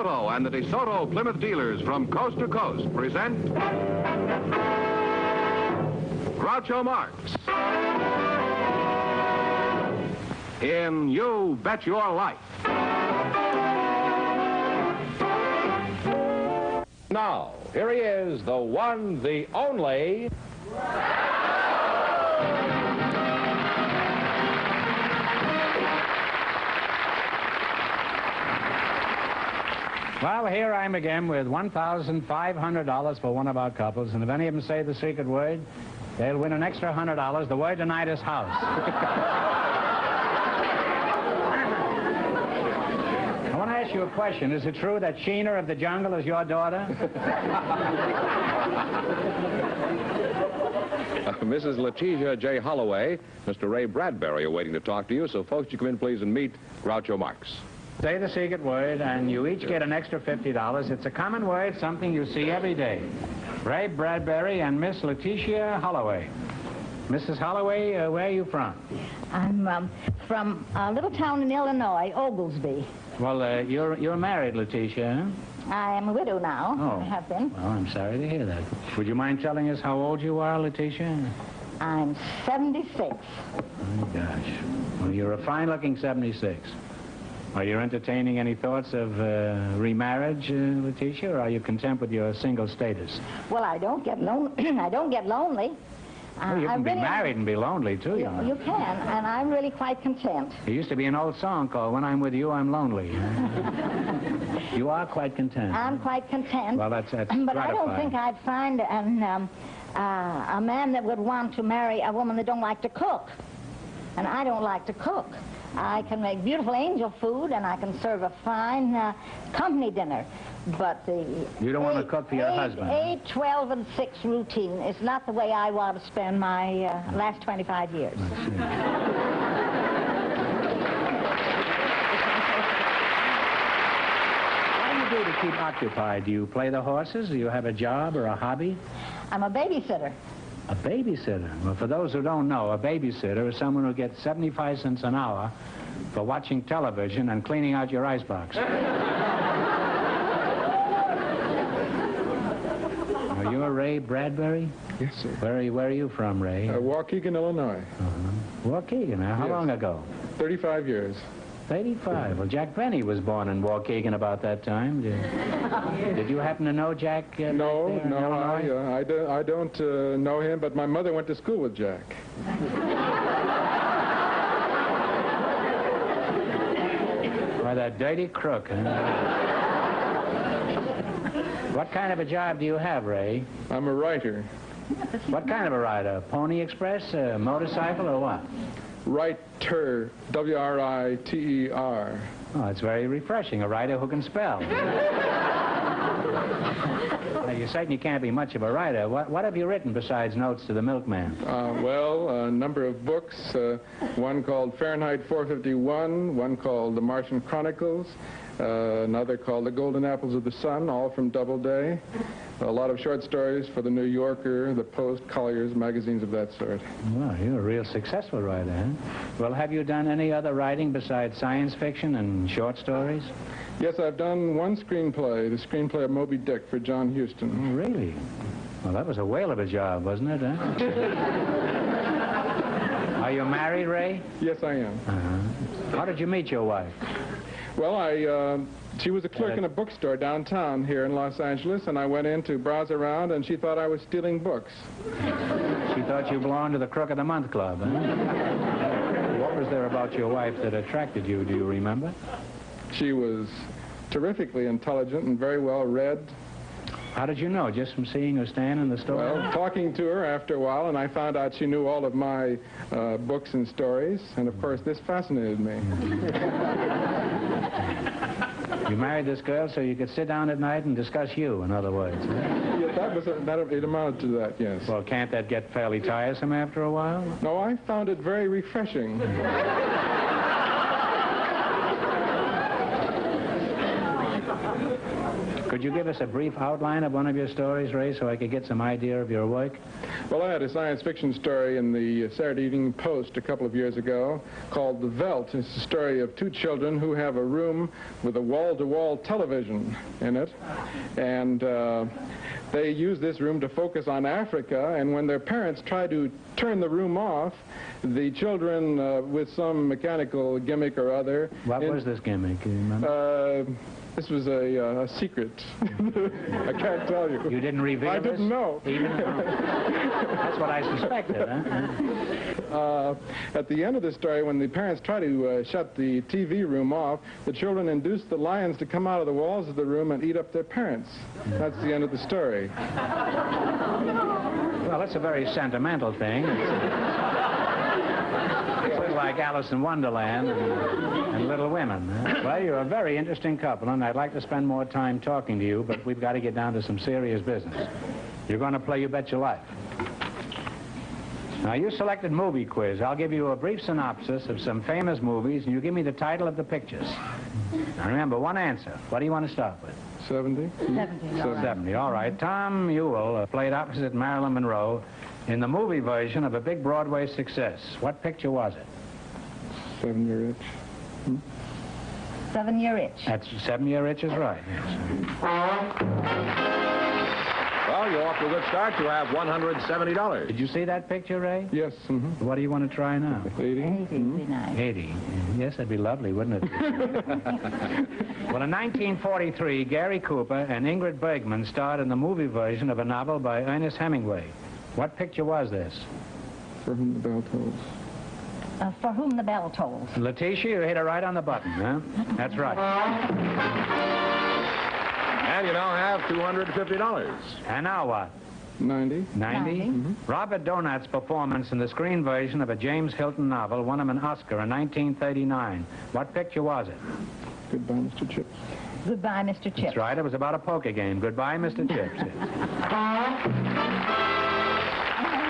DeSoto and the DeSoto Plymouth dealers from coast to coast present Groucho Marx in You Bet Your Life. Now, here he is, the one, the only... Well, here I am again with $1,500 for one of our couples, and if any of them say the secret word, they'll win an extra $100. The word tonight is house. I want to ask you a question. Is it true that Sheena of the Jungle is your daughter? Mrs. Letitia J. Holloway, Mr. Ray Bradbury are waiting to talk to you, so folks, you come in, please, and meet Groucho Marx. Say the secret word, and you each get an extra $50. It's a common word, something you see every day. Ray Bradbury and Miss Letitia Holloway. Mrs. Holloway, where are you from? I'm from a little town in Illinois, Oglesby. Well, you're married, Letitia, huh? I am a widow now. Oh. I have been. Well, I'm sorry to hear that. Would you mind telling us how old you are, Letitia? I'm 76. Oh, gosh. Well, you're a fine-looking 76. Are you entertaining any thoughts of remarriage, Letitia, or are you content with your single status? Well, I don't get lonely. I don't get lonely. Well, you can be married and be lonely, too, you know. You can, and I'm really quite content. There used to be an old song called When I'm With You, I'm Lonely. You are quite content. I'm quite content. Well, that's But gratifying. I don't think I'd find a man that would want to marry a woman that don't like to cook. And I don't like to cook. I can make beautiful angel food, and I can serve a fine company dinner. But the... You don't want to cook for your husband? 8, 12, and 6 routine is not the way I want to spend my last 25 years. What do you do to keep occupied? Do you play the horses? Do you have a job or a hobby? I'm a babysitter. A babysitter? Well, for those who don't know, a babysitter is someone who gets 75 cents an hour for watching television and cleaning out your icebox. Are you a Ray Bradbury? Yes, sir. Where are you from, Ray? Waukegan, Illinois. Waukegan. How long ago? 35 years. 35. Well, Jack Benny was born in Waukegan about that time. Did you happen to know Jack? No, in Illinois? I don't know him, but my mother went to school with Jack. Why, that dirty crook, huh? What kind of a job do you have, Ray? I'm a writer. What kind of a rider? Pony Express, a motorcycle, or what? Writer, W-R-I-T-E-R. Oh, it's very refreshing, a writer who can spell. Now, you certainly can't be much of a writer. What have you written besides Notes to the Milkman? Well, a number of books, one called Fahrenheit 451, one called The Martian Chronicles, another called The Golden Apples of the Sun, all from Doubleday. A lot of short stories for The New Yorker, The Post, Collier's, magazines of that sort. Well, you're a real successful writer, huh? Well, have you done any other writing besides science fiction and short stories? Yes, I've done one screenplay, the screenplay of Moby Dick for John Huston. Oh, really? Well, that was a whale of a job, wasn't it, huh? Are you married, Ray? Yes, I am. How did you meet your wife? Well, she was a clerk in a bookstore downtown here in Los Angeles, and I went in to browse around, and she thought I was stealing books. She thought you belonged to the Crook of the Month Club, huh? What was there about your wife that attracted you, do you remember? She was terrifically intelligent and very well read. How did you know? Just from seeing her stand in the store? Well, talking to her after a while, and I found out she knew all of my books and stories, and of course this fascinated me. You married this girl so you could sit down at night and discuss you, in other words. Huh? Yeah, it amounted to that, yes. Well, can't that get fairly tiresome after a while? No, I found it very refreshing. Could you give us a brief outline of one of your stories, Ray, so I could get some idea of your work? Well, I had a science fiction story in the Saturday Evening Post a couple of years ago called The Veldt. It's the story of two children who have a room with a wall-to-wall television in it. And they use this room to focus on Africa, and when their parents try to turn the room off, the children, with some mechanical gimmick or other... What was this gimmick? You remember? This was a secret. I can't tell you. You didn't reveal I this? didn't know. That's what I suspected, huh? At the end of the story, when the parents try to shut the TV room off, the children induce the lions to come out of the walls of the room and eat up their parents. That's the end of the story. Well, it's a very sentimental thing. It's sort of like Alice in Wonderland and Little Women. Huh? Well, you're a very interesting couple, and I'd like to spend more time talking to you, but we've got to get down to some serious business. You're going to play You Bet Your Life. Now, you selected movie quiz. I'll give you a brief synopsis of some famous movies, and you give me the title of the pictures. Now, remember, one answer. What do you want to start with? 70? 70, all right. Tom Ewell played opposite Marilyn Monroe in the movie version of a big Broadway success. What picture was it? 7 Year Itch. 7 Year Itch. That's 7 Year Itch is right, yes. Well, you're off to a good start. You have $170. Did you see that picture, Ray? Yes. Mm-hmm. What do you want to try now? 80. 80. Yes, that'd be lovely, wouldn't it? Well, in 1943, Gary Cooper and Ingrid Bergman starred in the movie version of a novel by Ernest Hemingway. What picture was this? For Whom the Bell Tolls. For Whom the Bell Tolls. Letitia, you hit it right on the button, huh? That's right. And you now have $250. And now what? 90. 90? Mm-hmm. Robert Donat's performance in the screen version of a James Hilton novel won him an Oscar in 1939. What picture was it? Goodbye, Mr. Chips. Goodbye, Mr. Chips. That's right, it was about a poker game. Goodbye, Mr. Chips.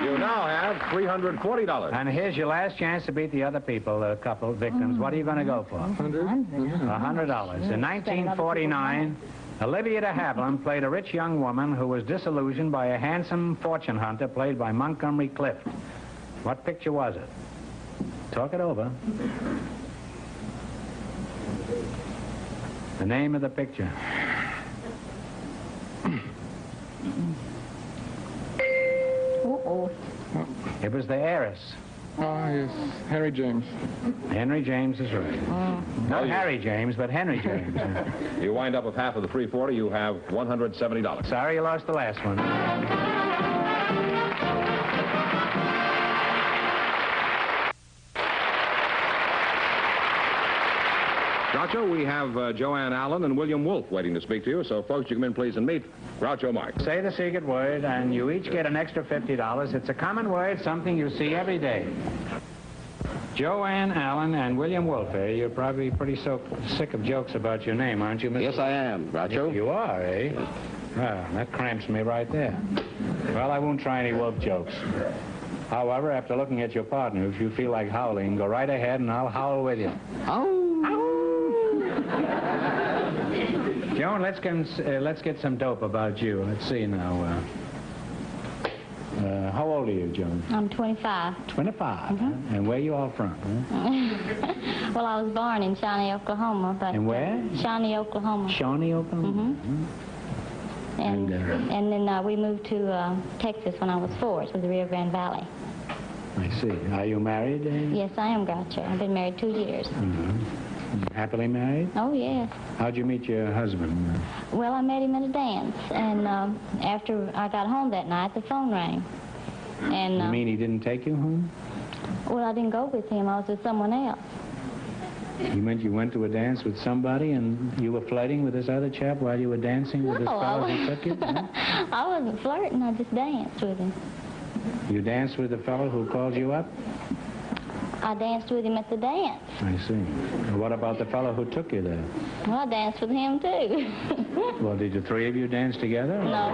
You now have $340. And here's your last chance to beat the other people, the couple victims. What are you going to go for? $100. $100. In 1949, Olivia de Havilland played a rich young woman who was disillusioned by a handsome fortune hunter played by Montgomery Clift. What picture was it? Talk it over. The name of the picture. Uh-oh. It was The Heiress. Ah, yes. Henry James. Henry James is right. Not Harry James, but Henry James. You wind up with half of the $340. You have $170. Sorry you lost the last one. Groucho, we have Joanne Allen and William Wolfe waiting to speak to you. So, folks, you come in, please, and meet Groucho Marx. Say the secret word, and you each get an extra $50. It's a common word, something you see every day. Joanne Allen and William Wolfe, eh? You're probably pretty sick of jokes about your name, aren't you, Mr.? Yes, I am, Groucho. You are, eh? Well, that cramps me right there. Well, I won't try any Wolfe jokes. However, after looking at your partner, if you feel like howling, go right ahead and I'll howl with you. Oh. Joan, let's get some dope about you. Let's see now. How old are you, Joan? I'm 25. 25. Huh? And where you all from? Huh? Well, I was born in Shawnee, Oklahoma. But, and where? Shawnee, Oklahoma. Shawnee, Oklahoma? And then we moved to Texas when I was 4, to the Rio Grande Valley. I see. Are you married? Yes, I am, Groucho. I've been married 2 years. Happily married? Oh, yes. How'd you meet your husband? Well, I met him at a dance, and after I got home that night, the phone rang. And You mean he didn't take you home? well, I didn't go with him. I was with someone else. You meant you went to a dance with somebody and you were flirting with this other chap while you were dancing with this fellow who took you? Huh? I wasn't flirting. I just danced with him. You danced with the fellow who called you up? I danced with him at the dance. I see. Well, what about the fellow who took you there? Well, I danced with him, too. Well, did the three of you dance together? No,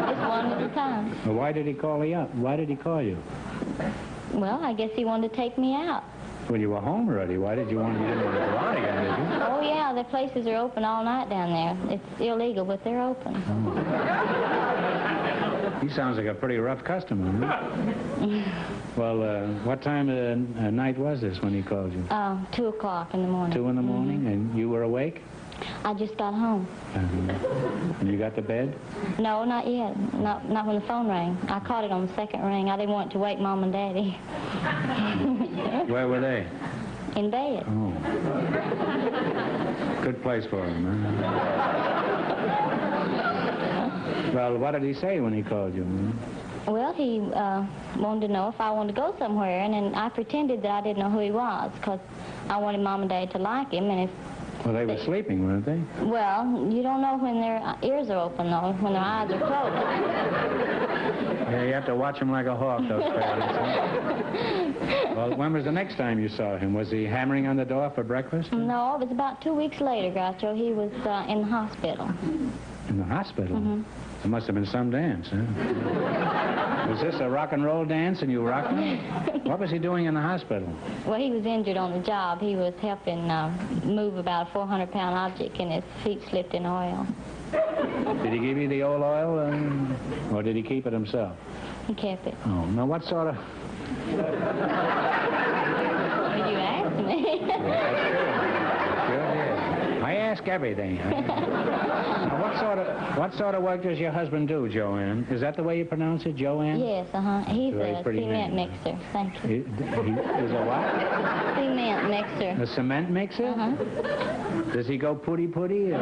just one at a time. Well, why did he call you up? Why did he call you? Well, I guess he wanted to take me out. Well, you were home already. Why did you want to go out again, did you? Oh, yeah, the places are open all night down there. It's illegal, but they're open. He sounds like a pretty rough customer, huh? Well, what time of night was this when he called you? 2 o'clock in the morning. 2 in the morning, and you were awake? I just got home. And you got to bed? No, not yet. Not when the phone rang. I caught it on the second ring. I didn't want to wake Mom and Daddy. Where were they? In bed. Oh. Good place for them, huh? Well, what did he say when he called you? Well, he wanted to know if I wanted to go somewhere, and then I pretended that I didn't know who he was, because I wanted Mom and Dad to like him, and if... Well, they were sleeping, weren't they? Well, you don't know when their ears are open, though, when their eyes are closed. Yeah, you have to watch them like a hawk, those parents. Huh? Well, when was the next time you saw him? Was he hammering on the door for breakfast? No, it was about 2 weeks later, Groucho. He was in the hospital. In the hospital? Mm-hmm. There must have been some dance, huh? Was this a rock and roll dance and you rocked him? What was he doing in the hospital? Well, he was injured on the job. He was helping move about a 400-pound object, and his feet slipped in oil. Did he give you the old oil, or did he keep it himself? He kept it. Oh, now what sort of... You asked me. Sure did. I ask everything. Now, what sort of work does your husband do, Joanne? Is that the way you pronounce it, Joanne? Yes, He's Very a pretty cement name. mixer. Thank you. He is a what? Cement mixer. A cement mixer? Does he go putty-putty?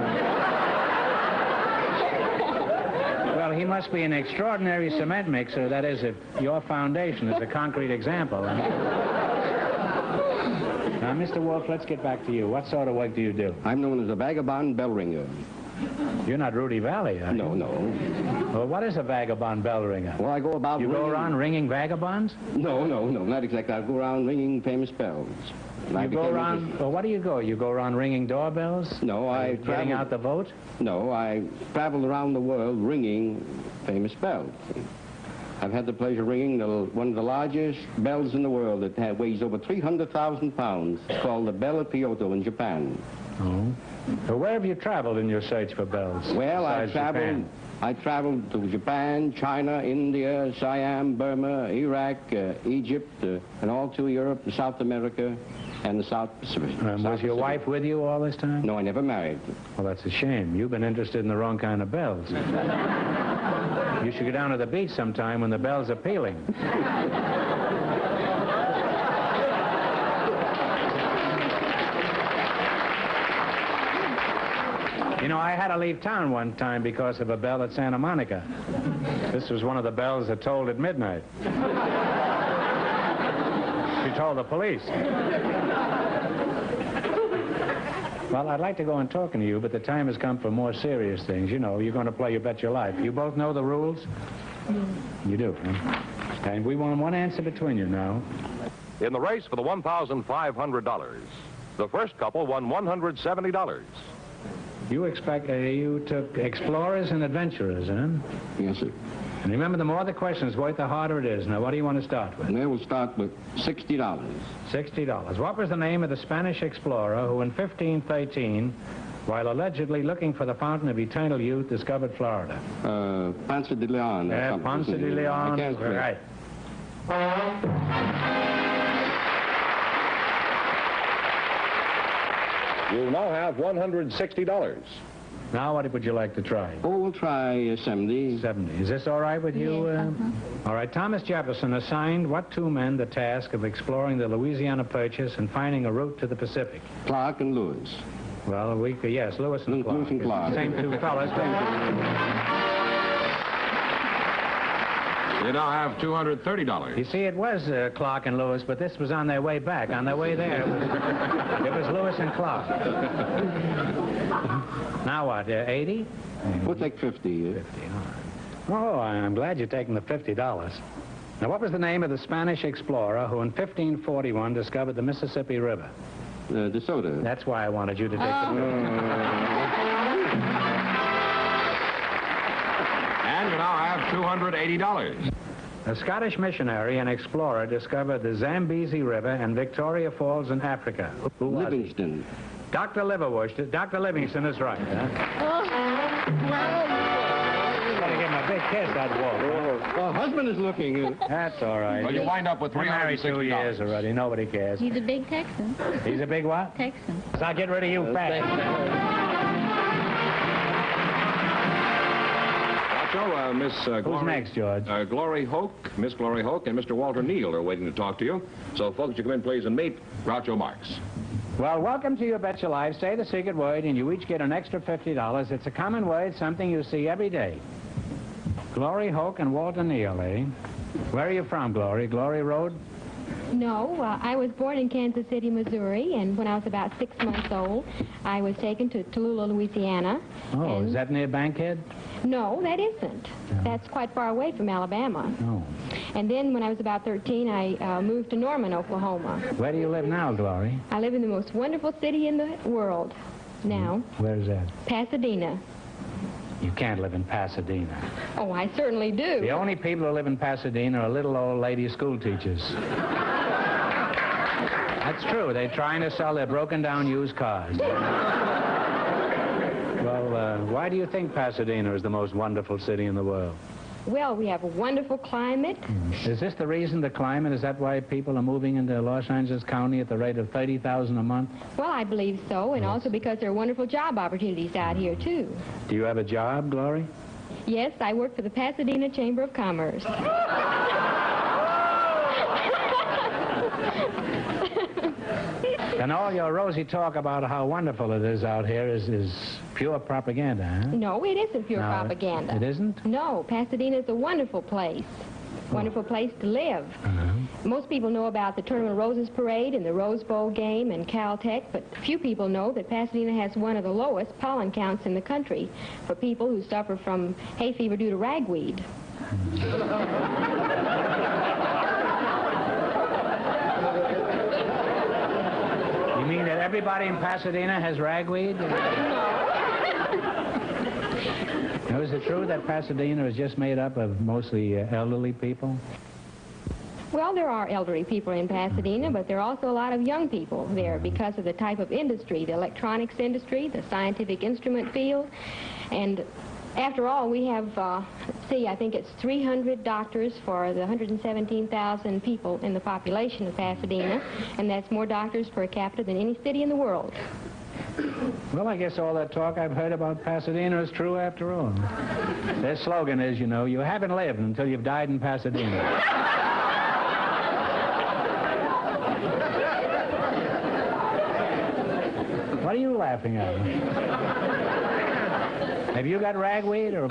Well, he must be an extraordinary cement mixer. That is, if your foundation is a concrete example. Now, Mr. Wolf, let's get back to you. What sort of work do you do? I'm known as a vagabond bell ringer. You're not Rudy Valley, are you? No, no. Well, what is a vagabond bell ringer? Well, I go about You ringing... go around ringing vagabonds? No, not exactly. I go around ringing famous bells. You go around... Well, what do you go? You go around ringing doorbells? No, I Getting out the vote? No, I travel around the world ringing famous bells. I've had the pleasure of ringing one of the largest bells in the world that weighs over 300,000 pounds. It's called the Bell of Kyoto in Japan. Oh. Well, where have you traveled in your search for bells? Well, I Japan? traveled to Japan, China, India, Siam, Burma, Iraq, Egypt, and all through Europe, South America, and the South Pacific. Was your wife with you all this time? No, I never married. Well, that's a shame. You've been interested in the wrong kind of bells. You should go down to the beach sometime when the bells are pealing. You know, I had to leave town one time because of a bell at Santa Monica. This was one of the bells that tolled at midnight. She told the police. Well, I'd like to go on talking to you, but the time has come for more serious things. You know, you're going to play You Bet Your Life. You both know the rules? You do, huh? And we want one answer between you now. In the race for the $1,500, the first couple won $170. You took explorers and adventurers, huh? Yes, sir. And remember, the more the questions worth, the harder it is. Now, what do you want to start with? And they will start with $60. $60. What was the name of the Spanish explorer who in 1513, while allegedly looking for the fountain of eternal youth, discovered Florida? Ponce de Leon. Ponce de Leon. I can't spell. Right. You now have $160. Now, what would you like to try? Oh, we'll try 70. 70. Is this all right with you? Yes, All right. Thomas Jefferson assigned what two men the task of exploring the Louisiana Purchase and finding a route to the Pacific? Clark and Lewis. Well, yes, Lewis and Clark. Lewis and Clark. Same two fellas. You now have $230. You see, it was Clark and Lewis, but this was on their way back. On their way there, it was Lewis and Clark. Now what, 80? We'll take 50. 50, all right. Oh, I'm glad you're taking the $50. Now, what was the name of the Spanish explorer who in 1541 discovered the Mississippi River? De Soto. That's why I wanted you to take the $50. And you now have $280. A Scottish missionary and explorer discovered the Zambezi River and Victoria Falls in Africa. Who was he? Livingston. Dr. Liverwurst. Dr. Livingston is right, huh? Gotta give him a big kiss, that wolf. Oh, husband is looking. That's all right. Well, you wind up with We're married 2 $360. years already. Nobody cares. He's a big Texan. He's a big what? Texan. So I'll get rid of you fast. Miss Who's Glory, next, George? Glory Hoke, Miss Glory Hoke, and Mr. Walter Neal are waiting to talk to you. So, folks, you come in, please, and meet Groucho Marx. Well, welcome to You Bet Your Life. Say the secret word, and you each get an extra $50. It's a common word, something you see every day. Glory Hoke and Walter Neal, eh? Where are you from, Glory? Glory Road? No, I was born in Kansas City, Missouri, and when I was about 6 months old, I was taken to Tallulah, Louisiana. Oh, is that near Bankhead? No, that isn't. No. That's quite far away from Alabama. Oh. And then when I was about 13, I moved to Norman, Oklahoma. Where do you live now, Glory? I live in the most wonderful city in the world now, Where's that? Pasadena. You can't live in Pasadena. Oh, I certainly do. The only people who live in Pasadena are little old lady school teachers. That's true. They're trying to sell their broken down used cars. Well, why do you think Pasadena is the most wonderful city in the world? Well, we have a wonderful climate. Is this the reason, the climate? Is that why people are moving into Los Angeles County at the rate of $30,000 a month? Well, I believe so, and also because there are wonderful job opportunities out here, too. Do you have a job, Glory? Yes, I work for the Pasadena Chamber of Commerce. And all your rosy talk about how wonderful it is out here is pure propaganda, huh? No, it isn't pure No, propaganda. It isn't? No, Pasadena is a wonderful place. Wonderful place to live. Uh-huh. Most people know about the Tournament of Roses Parade and the Rose Bowl game and Caltech, but few people know that Pasadena has one of the lowest pollen counts in the country for people who suffer from hay fever due to ragweed. You mean that everybody in Pasadena has ragweed? Now, is it true that Pasadena is just made up of mostly elderly people? Well, there are elderly people in Pasadena, but there are also a lot of young people there because of the type of industry, the electronics industry, the scientific instrument field. And after all, we have, let's see, I think it's 300 doctors for the 117,000 people in the population of Pasadena, and that's more doctors per capita than any city in the world. Well, I guess all that talk I've heard about Pasadena is true after all. Their slogan is, you know, you haven't lived until you've died in Pasadena. What are you laughing at? Have you got ragweed or...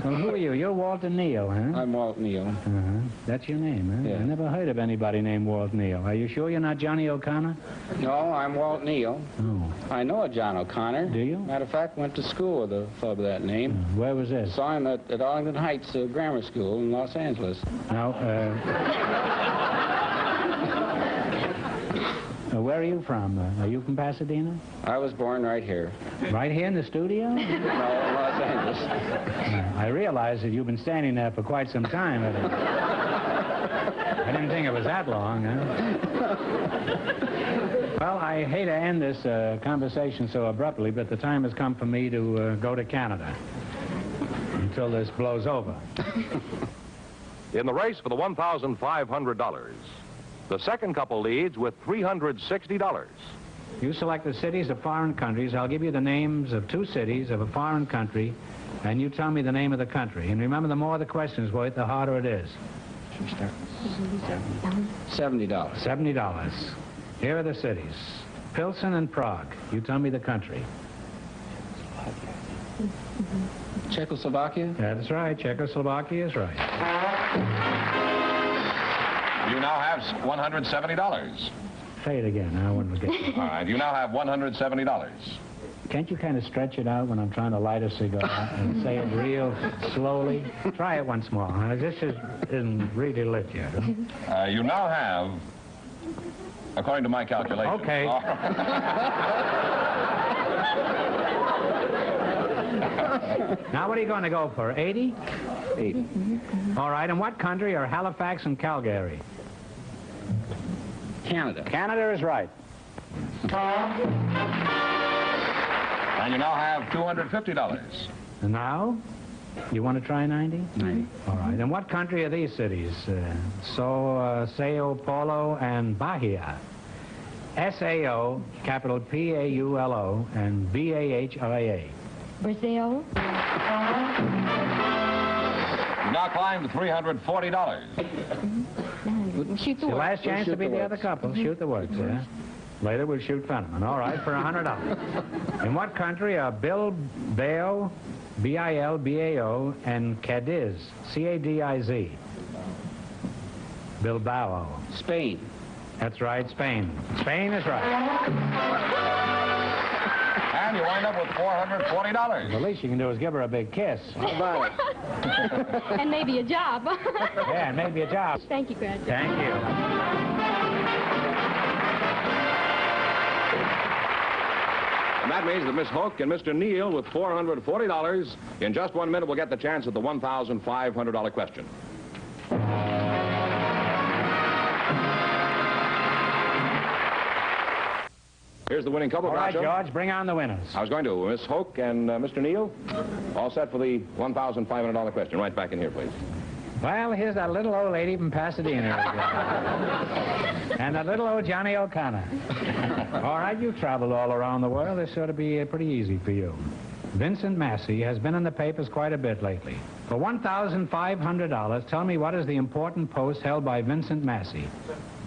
Well, who are you? You're Walter Neal, huh? I'm Walt Neal. Uh-huh. That's your name, huh? Yeah. I never heard of anybody named Walt Neal. Are you sure you're not Johnny O'Connor? No, I'm Walt Neal. Oh. I know a John O'Connor. Do you? Matter of fact, went to school with a fellow by that name. Where was this? Saw him at Arlington Heights Grammar School in Los Angeles. Now, where are you from? Are you from Pasadena? I was born right here. Right here in the studio? No, in Los Angeles. I realize that you've been standing there for quite some time. I didn't think it was that long, huh? Well, I hate to end this conversation so abruptly, but the time has come for me to go to Canada until this blows over. In the race for the $1,500, the second couple leads with $360. You select the cities of foreign countries. I'll give you the names of 2 cities of a foreign country, and you tell me the name of the country. And remember, the more the question is worth, the harder it is. $70. $70. Here are the cities. Pilsen and Prague. You tell me the country. Czechoslovakia? That's right. Czechoslovakia is right. You now have $170. Say it again. I want to get it. All right, you now have $170. Can't you kind of stretch it out when I'm trying to light a cigar and say it real slowly? Try it once more. This isn't really lit yet. Huh? You now have, according to my calculations... Okay. Now, what are you going to go for, 80? 8. All right, in what country are Halifax and Calgary? Canada. Canada is right. And you now have $250. And now, you want to try 90? 90. All right. In what country are these cities? Sao Paulo and Bahia. S-A-O, capital P-A-U-L-O, and B-A-H-I-A. Brazil. You now climb to $340. Shoot the Your word. last chance to be the other couple. Shoot the words, yeah? Later we'll shoot Fenneman. All right, for $100. In what country are Bilbao, B-I-L-B-A-O, and Cadiz, C-A-D-I-Z? Bilbao. Spain. That's right, Spain. Spain is right. And you wind up with $440. The least you can do is give her a big kiss. How about it? And maybe a job. Yeah, and maybe a job. Thank you, Grant. Thank you. And that means that Miss Hook and Mr. Neal with $440. In just 1 minute, will get the chance at the $1,500 question. Here's the winning couple, All right, Groucho. George, bring on the winners. I was going to. Miss Hook and Mr. Neal, all set for the $1,500 question. Right back in here, please. Well, here's that little old lady from Pasadena. And that little old Johnny O'Connor. All right, you've traveled all around the world. This ought to be pretty easy for you. Vincent Massey has been in the papers quite a bit lately. For $1,500, tell me what is the important post held by Vincent Massey.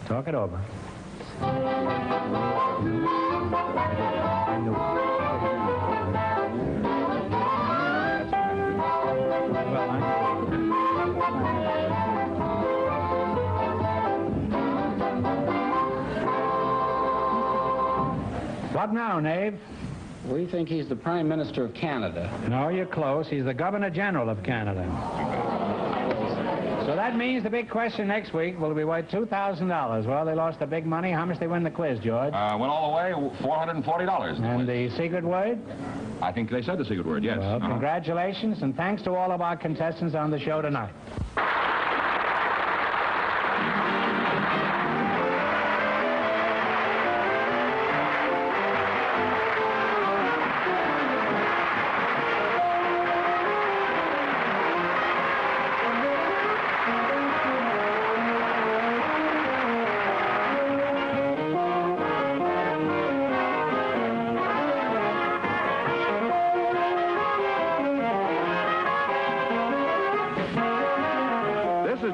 Talk it over. What now, Knave? We think he's the Prime Minister of Canada. No, you're close. He's the Governor General of Canada. So that means the big question next week will be worth $2,000. Well, they lost the big money. How much they win the quiz, George? Went all the way, $440. And the secret word? I think they said the secret word, yes. Well, congratulations, and thanks to all of our contestants on the show tonight.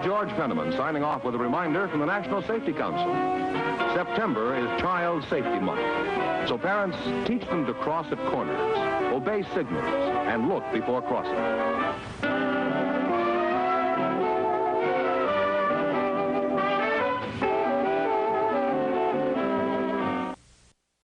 George Fenneman signing off with a reminder from the National Safety Council. September is Child Safety Month. So parents, teach them to cross at corners, obey signals, and look before crossing.